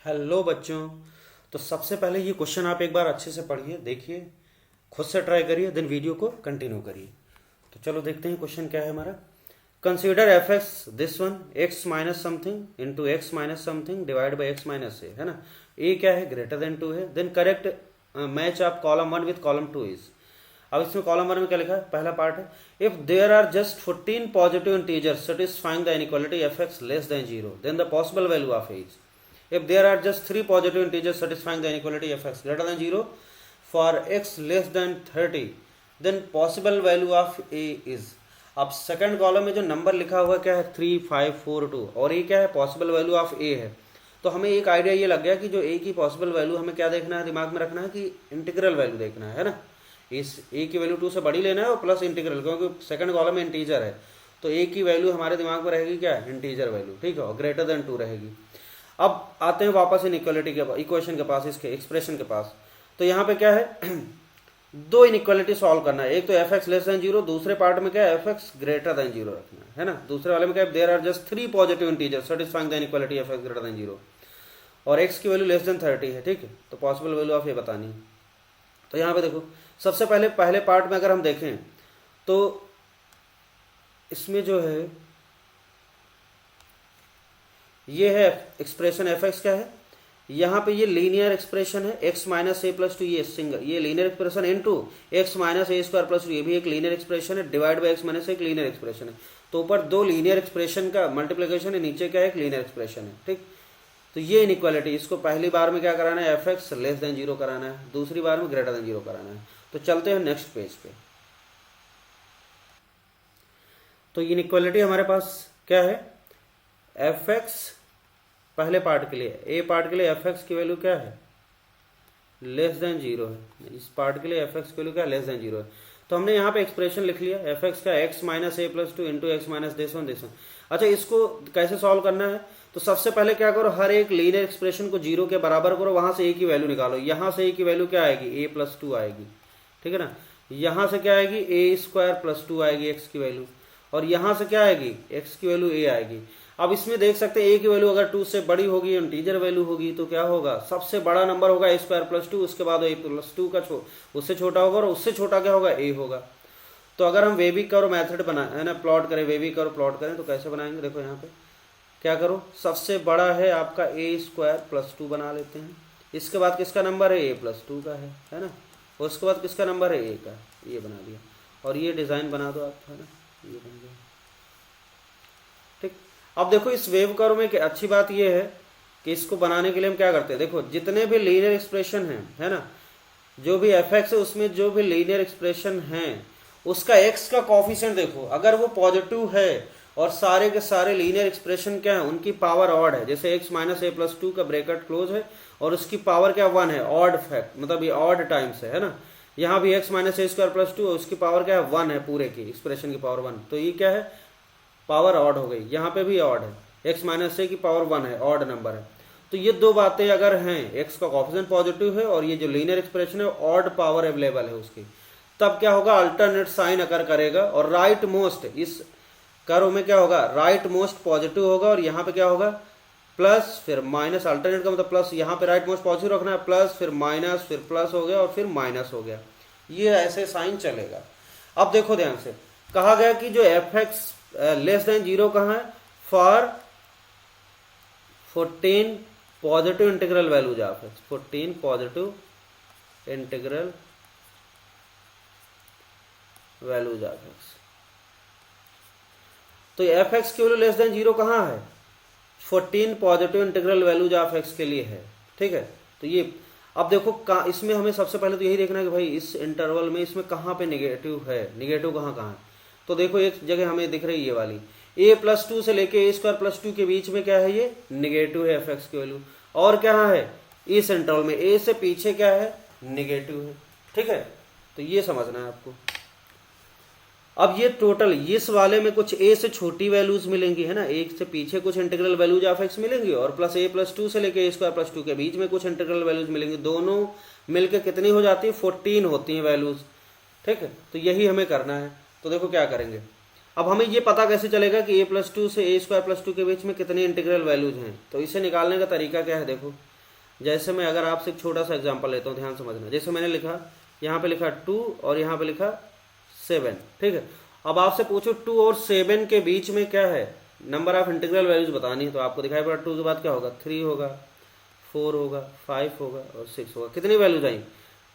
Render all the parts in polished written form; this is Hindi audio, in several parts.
हेलो बच्चों। तो सबसे पहले ये क्वेश्चन आप एक बार अच्छे से पढ़िए, देखिए, खुद से ट्राई करिए, देन वीडियो को कंटिन्यू करिए। तो चलो देखते हैं क्वेश्चन क्या है हमारा। Consider f x this one x minus something into x minus something divide by x minus a, है ना। ए क्या है, ग्रेटर देन 2 है। Then correct match of column 1 with column 2 is. अब इसमें कॉलम 1 में क्या लिखा है, पहला पार्ट है, if there are just 14 positive integers satisfying the inequality f x less than 0 then the possible value of a is. If there are just 3 positive integers satisfying the inequality f x greater than 0 for x less than 30, then possible value of a is। अब सेकंड कॉलम में जो नंबर लिखा हुआ क्या है, 3 5 4 2, और ये क्या है, पॉसिबल वैल्यू ऑफ a है। तो हमें एक आइडिया ये लग गया कि जो a की पॉसिबल वैल्यू हमें क्या देखना है, दिमाग में रखना है कि इंटीग्रल वैल्यू देखना है ना। इस a की वैल्यू 2 से बड़ी लेना है और प्लस इंटीग्रल, क्योंकि सेकंड कॉलम में इंटीजर है तो a की वैल्यू हमारे दिमाग में रहेगी क्या, इंटीजर वैल्यू, ठीक है, और ग्रेटर देन 2 रहेगी। अब आते हैं वापस इनइक्वालिटी के इक्वेशन के पास, इसके एक्सप्रेशन के पास। तो यहाँ पे क्या है, दो इनइक्वालिटी सॉल्व करना है। एक तो एफ एक्स लेस देन 0, दूसरे पार्ट में क्या है, एफ एक्स ग्रेटर देन 0 रखना है ना। दूसरे वाले में क्या है, there are just 3 positive integers satisfying the inequality f x greater than 0 और एक्स की वैल्यू लेस देन 30 है, ठीक है। तो पॉसिबल वैल्यू ऑफ ये बतानी है। तो यहाँ पे देखो, सबसे पहले पार्ट में अगर हम देखें तो इसमें जो है ये है एक्सप्रेशन एफ एक्स क्या है, यहाँ पे ये लीनियर एक्सप्रेशन है, एक्स माइनस ए प्लस 2, ये सिंगल, ये linear expression into x minus a square plus 2, ये भी एक लीनियर एक्सप्रेशन है, डिवाइड बाई एक्स माइनस एक लीनियर एक्सप्रेशन है। तो ऊपर दो लीनियर एक्सप्रेशन का मल्टीप्लिकेशन है, नीचे क्या है, एक लीनियर एक्सप्रेशन है, ठीक। तो ये इनइक्वालिटी, इसको पहली बार में क्या कराना है, एफ एक्स लेस देन 0 कराना है, दूसरी बार में ग्रेटर देन 0 कराना है। तो चलते हैं नेक्स्ट पेज पे। तो इनइक्वालिटी हमारे पास क्या है, एफ एक्स पहले पार्ट के लिए, ए पार्ट के लिए एफ एक्स की वैल्यू क्या है, लेस देन 0 है। इस पार्ट के लिए एफ एक्स की वैल्यू क्या है, लेस देन 0 है। तो हमने यहाँ पे एक्सप्रेशन लिख लिया, एफ एक्स का x minus a plus 2 into x minus this one. अच्छा, इसको कैसे सॉल्व करना है, तो सबसे पहले क्या करो, हर एक लीनियर एक्सप्रेशन को 0 के बराबर करो, वहां से ए की वैल्यू निकालो। यहाँ से ए की वैल्यू क्या आएगी, ए प्लस 2 आएगी, ठीक है ना। यहाँ से क्या आएगी, ए स्क्वायर प्लस 2 आएगी एक्स की वैल्यू, और यहाँ से क्या आएगी, एक्स की वैल्यू ए आएगी। अब इसमें देख सकते हैं ए की वैल्यू अगर 2 से बड़ी होगी, इंटीजर वैल्यू होगी, तो क्या होगा, सबसे बड़ा नंबर होगा ए स्क्वायर प्लस 2, उसके बाद ए प्लस 2 का उससे छोटा होगा, और उससे छोटा क्या होगा, ए होगा। तो अगर हम वेवी कर्व मेथड बना है ना, प्लॉट करें, वेवी कर्व प्लॉट करें, तो कैसे बनाएंगे, देखो यहाँ पे क्या करो, सबसे बड़ा है आपका ए स्क्वायर प्लस 2 बना लेते हैं। इसके बाद किसका नंबर है, ए प्लस 2 का है ना। और उसके बाद किसका नंबर है, ए का, ये बना दिया। और ये डिजाइन बना दो आप, है ना, ये बन गया, ठीक। अब देखो इस वेव कर्व में अच्छी बात ये है कि इसको बनाने के लिए हम क्या करते हैं, देखो जितने भी लीनियर एक्सप्रेशन है ना, जो भी एफ एक्स है उसमें जो भी लीनियर एक्सप्रेशन है उसका एक्स का कॉफिशिएंट देखो, अगर वो पॉजिटिव है और सारे के सारे लीनियर एक्सप्रेशन क्या है, उनकी पावर ऑड है, जैसे एक्स माइनस ए प्लस 2 का ब्रैकेट क्लोज है और उसकी पावर क्या 1 है, ऑड फैक्ट, मतलब ये ऑड टाइम्स है ना। यहाँ भी x minus a square plus 2, उसकी पावर क्या है, 1 है, पूरे की एक्सप्रेशन की पावर 1, तो ये क्या है, पावर ऑड हो गई। यहाँ पे भी ऑड है, एक्स माइनस ए की पावर 1 है, ऑड नंबर है। तो ये दो बातें अगर हैं, एक्स का कॉफिशिएंट पॉजिटिव है और ये जो लीनियर एक्सप्रेशन है ऑड पावर अवेलेबल है उसकी, तब क्या होगा, अल्टरनेट साइन अकर करेगा और राइट मोस्ट, इस कर्व में क्या होगा, राइट मोस्ट पॉजिटिव होगा, और यहाँ पे क्या होगा, प्लस फिर माइनस, अल्टरनेट का मतलब प्लस, यहाँ पे राइट मोस्ट पॉजिटिव रखना है, प्लस फिर माइनस, फिर प्लस हो गया और फिर माइनस हो गया, ये ऐसे साइन चलेगा। अब देखो ध्यान से, कहा गया कि जो एफ एक्स लेस देन 0 कहाँ है, for 14 positive integral values of x, 14 positive integral values of x. तो एफ एक्स की वैल्यू लेस देन 0 कहाँ है, 14 positive integral values of x के लिए है, ठीक है। तो ये अब देखो इसमें हमें सबसे पहले तो यही देखना है कि भाई इस इंटरवल में इसमें कहाँ पे निगेटिव है, निगेटिव कहाँ कहाँ है। तो देखो एक जगह हमें दिख रही है ये वाली, ए प्लस 2 से लेके ए स्क्वायर प्लस 2 के बीच में क्या है, ये निगेटिव है एफ एक्स की वैल्यू, और क्या है, इस इंटरवल में ए से पीछे क्या है, निगेटिव है, ठीक है। तो ये समझना है आपको। अब ये टोटल इस वाले में कुछ ए से छोटी वैल्यूज मिलेंगी, है ना, एक से पीछे कुछ इंटीग्रल वैल्यूज ऑफ एक्स मिलेंगी, और प्लस ए प्लस 2 से लेके ए स्क्वायर प्लस 2 के बीच में कुछ इंटीग्रल वैल्यूज मिलेंगी, दोनों मिलके कितनी हो जाती है, 14 होती हैं वैल्यूज, ठीक है। तो यही हमें करना है। तो देखो क्या करेंगे, अब हमें ये पता कैसे चलेगा कि ए प्लस 2 से ए स्क्वायर प्लस 2 के बीच में कितने इंटीग्रल वैल्यूज हैं। तो इसे निकालने का तरीका क्या है, देखो जैसे मैं अगर आपसे एक छोटा सा एग्जांपल लेता हूँ, ध्यान समझना। जैसे मैंने लिखा, यहाँ पे लिखा 2 और यहाँ पे लिखा 7, ठीक है। अब आपसे पूछो 2 और 7 के बीच में क्या है, नंबर ऑफ इंटीग्रल वैल्यूज बतानी है, तो आपको दिखाई पड़ा 2 के बाद क्या होगा, 3 होगा, 4 होगा, 5 होगा और 6 होगा। कितनी वैल्यूज आई,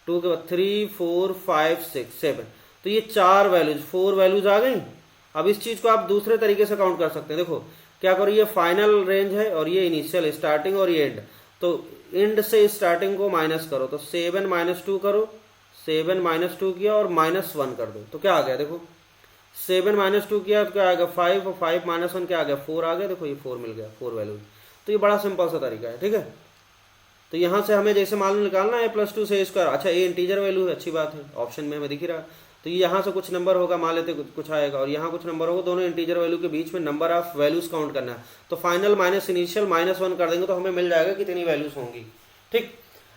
2 के बाद 3, 4, 5, 6, 7, तो ये 4 वैल्यूज, 4 वैल्यूज आ गई। अब इस चीज को आप दूसरे तरीके से काउंट कर सकते हैं। देखो क्या करो, ये फाइनल रेंज है और ये इनिशियल, स्टार्टिंग और ये एंड, तो एंड से स्टार्टिंग को माइनस करो, तो 7 - 2 करो, 7 - 2 किया और -1 कर दो, तो क्या आ गया, देखो 7 - 2 किया तो क्या आ गया 5, और 5 - 1 क्या आ गया 4 आ गया। देखो ये 4 मिल गया, 4 वैल्यू। तो ये बड़ा सिंपल सा तरीका है, ठीक है। तो यहाँ से हमें जैसे मान लो निकालना है +2 से A², अच्छा ये इंटीजर वैल्यू है, अच्छी बात है, ऑप्शन में हमें दिख ही रहा। तो ये यहाँ से कुछ नंबर होगा, मान लेते कुछ आएगा, और यहाँ कुछ नंबर होगा, दोनों इंटीजर वैल्यू के बीच में नंबर ऑफ वैल्यूज काउंट करना है। तो फाइनल माइनस इनिशियल -1 कर देंगे तो हमें मिल जाएगा कितनी वैल्यूज होंगी, ठीक।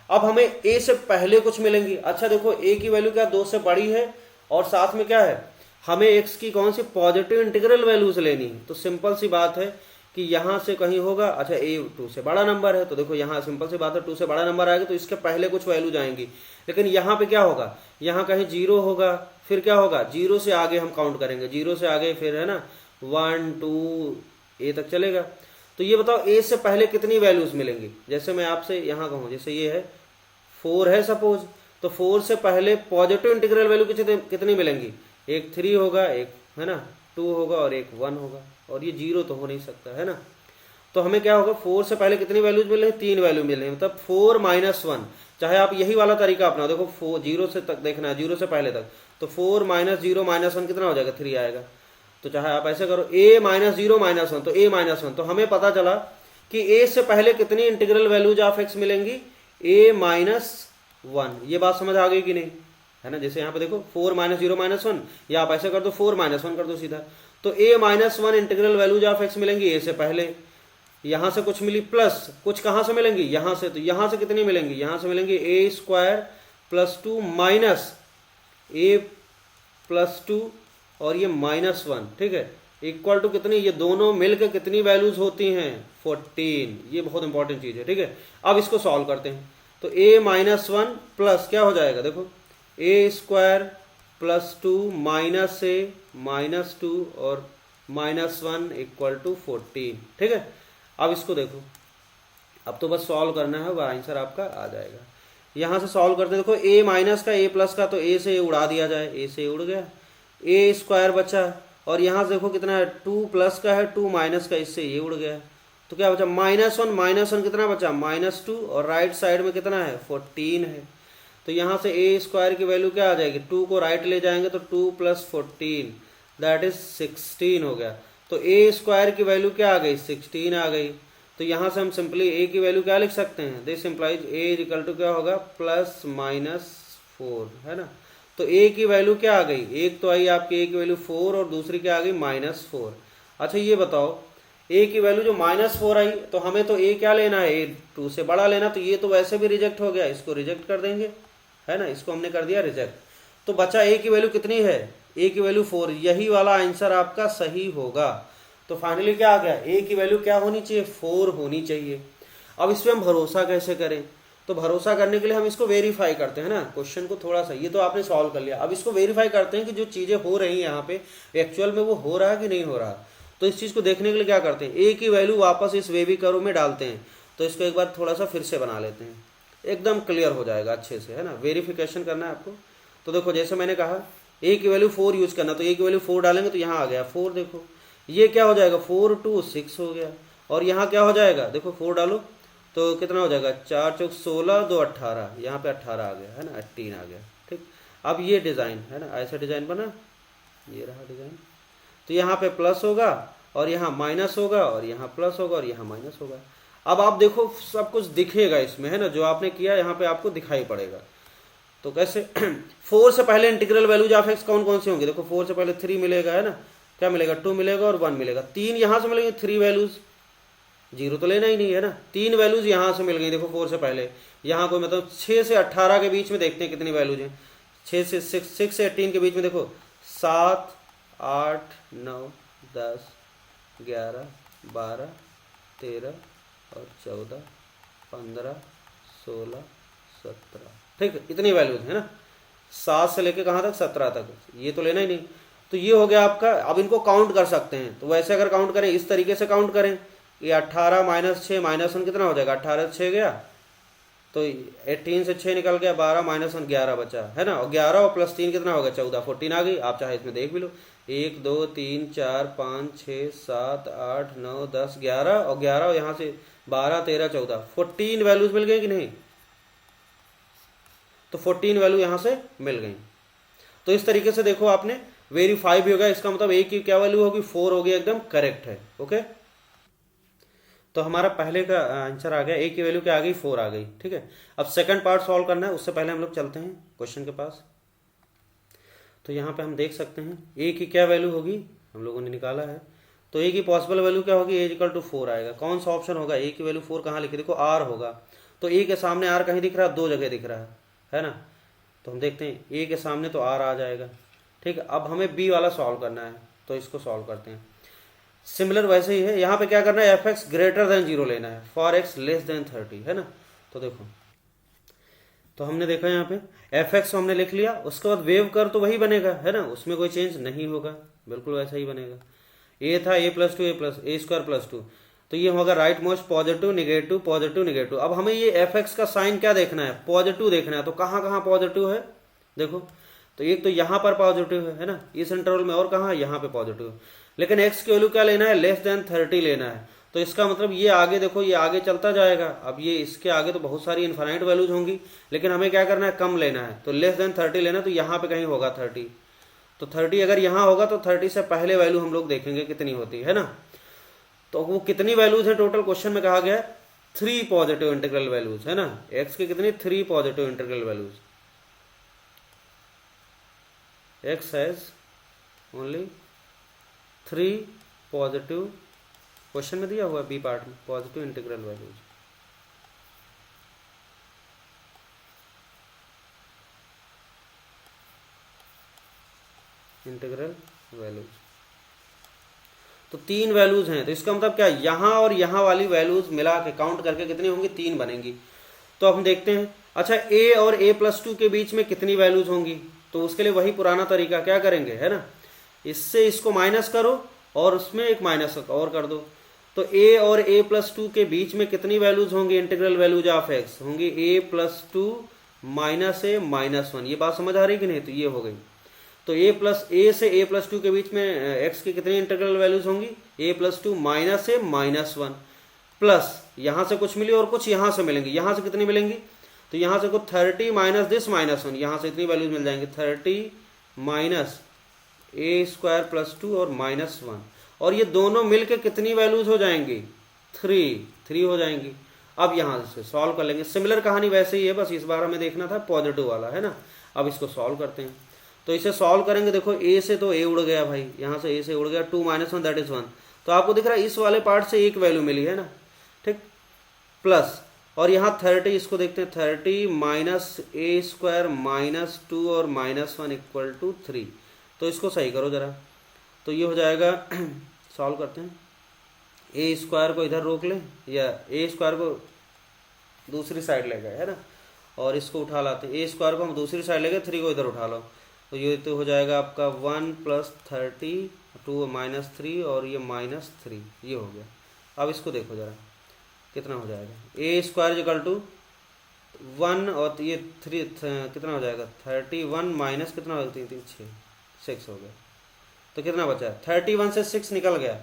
अब हमें A से पहले कुछ मिलेंगी। अच्छा देखो A की वैल्यू क्या 2 से बड़ी है, और साथ में क्या है, हमें x की कौन सी पॉजिटिव इंटीग्रल वैल्यूज लेनी है। तो सिंपल सी बात है कि यहाँ से कहीं होगा, अच्छा A 2 से बड़ा नंबर है, तो देखो यहाँ सिंपल सी बात है 2 से बड़ा नंबर आएगा तो इसके पहले कुछ वैल्यू जाएंगी। लेकिन यहाँ पे क्या होगा, यहाँ कहीं 0 होगा, फिर क्या होगा 0 से आगे हम काउंट करेंगे, 0 से आगे फिर है ना 1, 2 A तक चलेगा। तो ये बताओ A से पहले कितनी वैल्यूज मिलेंगी। जैसे मैं आपसे यहाँ कहूँ, जैसे ये है 4 है सपोज, तो 4 से पहले पॉजिटिव इंटीग्रल वैल्यू कितनी मिलेंगी, एक 3 होगा, एक है ना 2 होगा और एक 1 होगा, और ये 0 तो हो नहीं सकता है ना। तो हमें क्या होगा, 4 से पहले कितनी वैल्यूज मिल रही है, 3 वैल्यू मिल रही है, मतलब 4 - 1। चाहे आप यही वाला तरीका अपनाओ, देखो 4 0 से तक देखना है, 0 से पहले तक, तो 4 - 0 - 1 कितना हो जाएगा, 3 आएगा। तो चाहे आप ऐसे करो A - 0 - 1, तो A - 1, तो हमें पता चला कि A से पहले कितनी इंटीग्रल वैल्यूज ऑफ x मिलेंगी, A - 1। ये बात समझ आ गई कि नहीं, है ना। जैसे यहाँ पे देखो 4 - 0 - 1, या आप ऐसे कर दो 4 - 1 कर दो सीधा, तो A - 1 integral values of x मिलेंगी A से पहले। यहां से कुछ मिली प्लस, कुछ कहां से मिलेंगी, यहां से, तो यहां से कितनी मिलेंगी, यहां से मिलेंगी A² +2 माइनस A +2 और ये -1, ठीक है, इक्वल टू कितनी, ये दोनों मिलकर कितनी वैल्यूज होती हैं 14। ये बहुत इंपॉर्टेंट चीज है, ठीक है। अब इसको सॉल्व करते हैं, तो A - 1 प्लस क्या हो जाएगा, देखो A² +2 माइनस A -2 और -1 इक्वल टू 14, ठीक है। अब इसको देखो, अब तो बस सॉल्व करना है, वह आंसर आपका आ जाएगा। यहां से सॉल्व करते हैं, देखो A माइनस का A प्लस का, तो A से उड़ा दिया जाए, A से उड़ गया, A² बचा, और यहां से देखो कितना है 2 प्लस का है, 2 माइनस का, इससे ये उड़ गया, तो क्या बचा -1 कितना बचा -2, और राइट साइड में कितना है 14 है। तो यहां से A² की वैल्यू क्या आ जाएगी, 2 को राइट ले जाएंगे तो 2 + 14 दैट इज 16 हो गया। तो A² की वैल्यू क्या आ गई 16 आ गई। तो यहां से हम सिंपली A की वैल्यू क्या लिख सकते हैं, दिस इंप्लाइज A = क्या होगा +-4, है ना। तो A की वैल्यू क्या आ गई, एक तो आई आपकी A की वैल्यू 4 और दूसरी क्या आ गई -4। अच्छा ये बताओ A की वैल्यू जो -4 आई, तो हमें तो A क्या लेना है, A 2 से बड़ा लेना, तो ये तो वैसे भी रिजेक्ट हो गया, इसको रिजेक्ट कर देंगे, है ना, इसको हमने कर दिया रिजेक्ट। तो बचा A की वैल्यू कितनी है, A की वैल्यू 4, यही वाला आंसर आपका सही होगा। तो फाइनली क्या आ गया, A की वैल्यू क्या होनी चाहिए, 4 होनी चाहिए। अब इस पर हम भरोसा कैसे करें, तो भरोसा करने के लिए हम इसको वेरीफाई करते हैं ना, क्वेश्चन को थोड़ा सा, ये तो आपने सॉल्व कर लिया, अब इसको वेरीफाई करते हैं कि जो चीजें हो रही हैं यहाँ पे एक्चुअल में वो हो रहा है कि नहीं हो रहा। तो इस चीज को देखने के लिए क्या करते हैं, A की वैल्यू वापस इस वेवी कर्व में डालते हैं। तो इसको एक बार थोड़ा सा फिर से बना लेते हैं, एकदम क्लियर हो जाएगा अच्छे से, है ना। वेरिफिकेशन करना है आपको। तो देखो जैसे मैंने कहा A की वैल्यू 4 यूज करना, तो A की वैल्यू 4 डालेंगे तो यहाँ आ गया 4, देखो ये क्या हो जाएगा 4 2 6 हो गया, और यहाँ क्या हो जाएगा, देखो 4 डालो तो कितना हो जाएगा 4 चौक 16 2 18, यहाँ पे 18 आ गया, है ना, 18 आ गया, ठीक। अब ये डिजाइन है ना, ऐसा डिजाइन बना, ये रहा डिजाइन। तो यहाँ पे प्लस होगा और यहाँ माइनस होगा, और यहाँ प्लस होगा और यहाँ माइनस होगा। अब आप देखो सब कुछ दिखेगा इसमें, है ना, जो आपने किया यहाँ पे आपको दिखाई पड़ेगा। तो कैसे 4 से पहले इंटीग्रल वैल्यूज ऑफ एक्स कौन कौन सी होंगी, देखो 4 से पहले 3 मिलेगा, है ना, क्या मिलेगा 2 मिलेगा और 1 मिलेगा, 3 यहाँ से मिलेंगे, 3 वैल्यूज, 0 तो लेना ही नहीं है ना, 3 वैल्यूज यहाँ से मिल गई। देखो 4 से पहले यहाँ कोई मतलब 6 से 18 के बीच में देखते हैं कितनी वैल्यूज हैं, 6 से 18 के बीच में देखो 7 8 9 10 11 12 13 और 14 15 16, 17, ठीक, इतनी वैल्यूज है ना, 7 से लेके कहाँ तक, 17 तक, ये तो लेना ही नहीं। तो ये हो गया आपका। अब इनको काउंट कर सकते हैं, तो वैसे अगर काउंट करें इस तरीके से काउंट करें, ये 18 माइनस 6 माइनस 1 कितना हो जाएगा, 18 से 6 गया, तो 18 से 6 निकल गया, 12 माइनस 1 11 बचा है ना, और 11 और प्लस 3 कितना होगा, 14, 14 आ गई। आप चाहे इसमें देख भी लो, 1 2 3 4 5 6 7 8 9 10 11, और 11 और यहाँ से 12 13 14, 14 वैल्यूज मिल गई कि नहीं, तो 14 वैल्यू यहाँ से मिल गई। तो इस तरीके से देखो आपने वेरीफाई भी होगा, इसका मतलब ए की क्या वैल्यू होगी, 4 होगी, एकदम करेक्ट है। ओके, तो हमारा पहले का आंसर आ गया, ए की वैल्यू क्या आ गई, 4 आ गई। ठीक है, अब सेकंड पार्ट सॉल्व करना है, उससे पहले हम लोग चलते हैं क्वेश्चन के पास। तो यहाँ पे हम देख सकते हैं ए की क्या वैल्यू होगी, हम लोगों ने निकाला है। तो ए की पॉसिबल वैल्यू क्या होगी, ए इक्वल टू 4 आएगा। कौन सा ऑप्शन होगा, ए की वैल्यू 4 कहाँ लिखी, देखो आर होगा। तो ए के सामने आर कहीं दिख रहा है, 2 जगह दिख रहा है ना। तो हम देखते हैं ए के सामने तो आर आ जाएगा। ठीक है, अब हमें बी वाला सॉल्व करना है, तो इसको सॉल्व करते हैं। सिमिलर वैसे ही है, यहाँ पे क्या करना है, एफ एक्स ग्रेटर देन 0 लेना है, फॉर एक्स लेस देन 30, है ना। तो देखो, तो हमने देखा यहाँ पे एफ एक्स हमने लिख लिया, उसके बाद वेव कर तो वही बनेगा, है ना, उसमें कोई चेंज नहीं होगा, बिल्कुल वैसा ही बनेगा। ए था ए प्लस टू ए प्लस ए स्क्वायर प्लस 2, तो ये होगा right most positive negative positive negative. अब हमें ये एफ एक्स का साइन क्या देखना है, पॉजिटिव देखना है। तो कहाँ कहाँ पॉजिटिव है, देखो, तो एक तो यहाँ पर पॉजिटिव है ना, इस इंटरवल में, और कहाँ, यहाँ पे पॉजिटिव है। लेकिन एक्स की वैल्यू क्या लेना है, लेस देन 30 लेना है। तो इसका मतलब ये आगे देखो, ये आगे चलता जाएगा। अब ये इसके आगे तो बहुत सारी इनफाइनाइट वैल्यूज होंगी, लेकिन हमें क्या करना है, कम लेना है। तो लेस देन 30 लेना है, तो यहाँ पे कहीं होगा 30। तो 30 अगर यहाँ होगा तो 30 से पहले वैल्यू हम लोग देखेंगे कितनी होती है ना। तो वो कितनी वैल्यूज है टोटल, क्वेश्चन में कहा गया है 3 पॉजिटिव इंटीग्रल वैल्यूज, है ना। एक्स की कितनी, 3 positive integral values. X has only 3 positive, question में दिया हुआ है बी पार्ट में, positive integral values. Integral values तो 3 वैल्यूज हैं। तो इसका मतलब क्या, यहां और यहां वाली वैल्यूज मिला के काउंट करके कितनी होंगी, 3 बनेंगी। तो अब हम देखते हैं, अच्छा ए और ए प्लस 2 के बीच में कितनी वैल्यूज होंगी। तो उसके लिए वही पुराना तरीका, क्या करेंगे, है ना, इससे इसको माइनस करो और उसमें एक माइनस और कर दो। तो a और a प्लस 2 के बीच में कितनी वैल्यूज होंगी, इंटीग्रल वैल्यूज ऑफ x होंगी a plus 2 minus a minus 1। ये बात समझ आ रही कि नहीं, तो ये हो गई। तो a से a प्लस 2 के बीच में x की कितनी इंटीग्रल वैल्यूज होंगी, a plus 2 minus a minus 1, plus यहाँ से कुछ मिली और कुछ यहाँ से मिलेंगी। यहाँ से कितनी मिलेंगी, तो यहाँ से कुछ 30 माइनस दिस माइनस 1, यहाँ से इतनी वैल्यूज मिल जाएंगी, 30 माइनस a स्क्वायर प्लस 2 और माइनस 1, और ये दोनों मिलके कितनी वैल्यूज हो जाएंगी, 3 हो जाएंगी। अब यहाँ से सॉल्व कर लेंगे। सिमिलर कहानी वैसे ही है, बस इस बार हमें देखना था पॉजिटिव वाला, है ना। अब इसको सॉल्व करते हैं। तो इसे सॉल्व करेंगे, देखो ए से तो ए उड़ गया भाई, यहाँ से ए से उड़ गया, 2 माइनस 1 दैट इज 1। तो आपको दिख रहा है इस वाले पार्ट से एक वैल्यू मिली है ना, ठीक, प्लस, और यहाँ 30, इसको देखते हैं, 30 माइनस ए स्क्वायर माइनस 2 और माइनस 1 इक्वल टू 3। तो इसको सही करो जरा, तो ये हो जाएगा, सॉल्व करते हैं। ए स्क्वायर को इधर रोक लें, या ए स्क्वायर को दूसरी साइड ले गए, है ना, और इसको उठा लाते हैं। ए स्क्वायर को हम दूसरी साइड ले गए, 3 को इधर उठा लो, तो ये तो हो जाएगा आपका 1 प्लस 30 2 माइनस 3 और ये माइनस 3, ये हो गया। अब इसको देखो जरा कितना हो जाएगा, ए स्क्वायर इक्वल टू 1 और ये 3 कितना हो जाएगा, 31 माइनस कितना हो गया, 6 हो गया। तो कितना बचा, 31 से 6 निकल गया,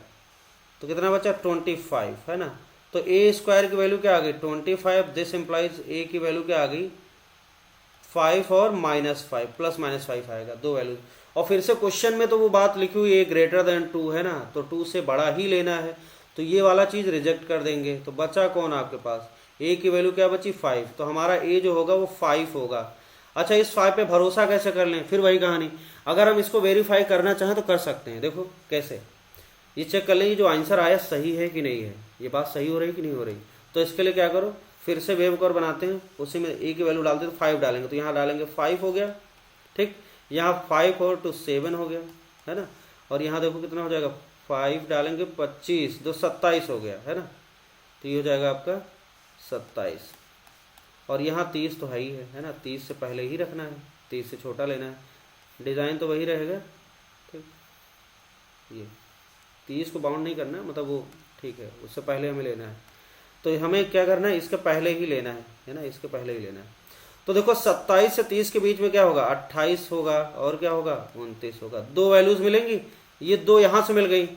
तो कितना बचा, 25, है ना। तो ए स्क्वायर की वैल्यू क्या आ गई, 25। दिस इंप्लाइज ए की वैल्यू क्या आ गई, 5 और माइनस 5, प्लस माइनस 5 आएगा, 2 वैल्यू। और फिर से क्वेश्चन में तो वो बात लिखी हुई है ग्रेटर देन 2, है ना, तो 2 से बड़ा ही लेना है, तो ये वाला चीज रिजेक्ट कर देंगे। तो बचा कौन आपके पास, ए की वैल्यू क्या बची, 5। तो हमारा ए जो होगा वो 5 होगा। अच्छा, इस 5 पे भरोसा कैसे कर लें, फिर वही कहानी, अगर हम इसको वेरीफाई करना चाहें तो कर सकते हैं। देखो कैसे, ये चेक कर लें ये जो आंसर आया सही है कि नहीं है, ये बात सही हो रही कि नहीं हो रही। तो इसके लिए क्या करो, फिर से वेव कर्व बनाते हैं, उसी में ए की वैल्यू डालते हैं, तो 5 डालेंगे, तो यहाँ डालेंगे 5 हो गया, ठीक, यहाँ 5 और 2 7 हो गया, है ना। और यहाँ देखो कितना हो जाएगा, 5 डालेंगे 25 2 27 हो गया, है ना। तो ये हो जाएगा आपका 27। और यहाँ 30 तो है ना, 30 से पहले ही रखना है, 30 से छोटा लेना है, डिज़ाइन तो वही रहेगा। ठीक, ये 30 को बाउंड नहीं करना, मतलब वो ठीक है, उससे पहले हमें लेना है। तो हमें क्या करना है, इसके पहले ही लेना है ना, इसके पहले ही लेना है। तो देखो 27 से 30 के बीच में क्या होगा, 28 होगा और क्या होगा, 29 होगा। दो वैल्यूज मिलेंगी, ये दो यहाँ से मिल गई,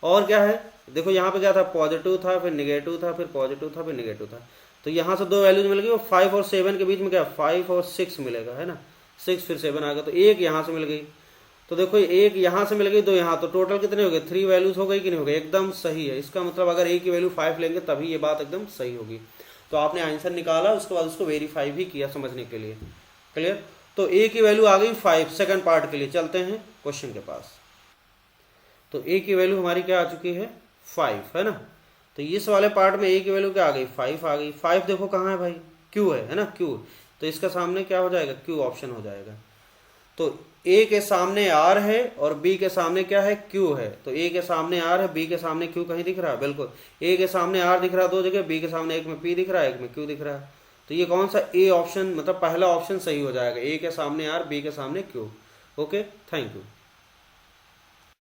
और क्या है देखो यहाँ पे क्या था, पॉजिटिव था, फिर निगेटिव था, फिर पॉजिटिव था, फिर निगेटिव था। तो यहाँ से दो वैल्यूज मिल गई, और 5 और 7 के बीच में क्या, 5 और 6 मिलेगा, है ना, 6 फिर 7 आ गया, तो एक यहाँ से मिल गई। तो देखो एक यहाँ से मिल गई, दो यहाँ, तो टोटल कितने हो गए, 3 वैल्यूज हो गई कि नहीं हो गई, एकदम सही है। इसका मतलब अगर ए की वैल्यू 5 लेंगे तभी ये बात एकदम सही होगी। तो आपने आंसर निकाला, उसके बाद उसको वेरीफाई भी किया समझने के लिए। क्लियर। तो ए की वैल्यू आ गई 5। सेकंड पार्ट के लिए चलते हैं क्वेश्चन के पास। तो ए की वैल्यू हमारी क्या आ चुकी है, 5, है ना। तो इस वाले पार्ट में ए की वैल्यू क्या आ गई, 5 आ गई। 5 देखो कहाँ है भाई, क्यू है ना, क्यू। तो इसका सामने क्या हो जाएगा, क्यू ऑप्शन हो जाएगा। तो ए के सामने आर है और बी के सामने क्या है, क्यू है। तो ए के सामने आर है, बी के सामने क्यू कहीं दिख रहा है, बिल्कुल। ए के सामने आर दिख रहा है 2 जगह, बी के सामने एक में पी दिख रहा है, एक में क्यू दिख रहा है। तो ये कौन सा ए ऑप्शन, मतलब पहला ऑप्शन सही हो जाएगा, ए के सामने आर, बी के सामने क्यू। Okay, thank you.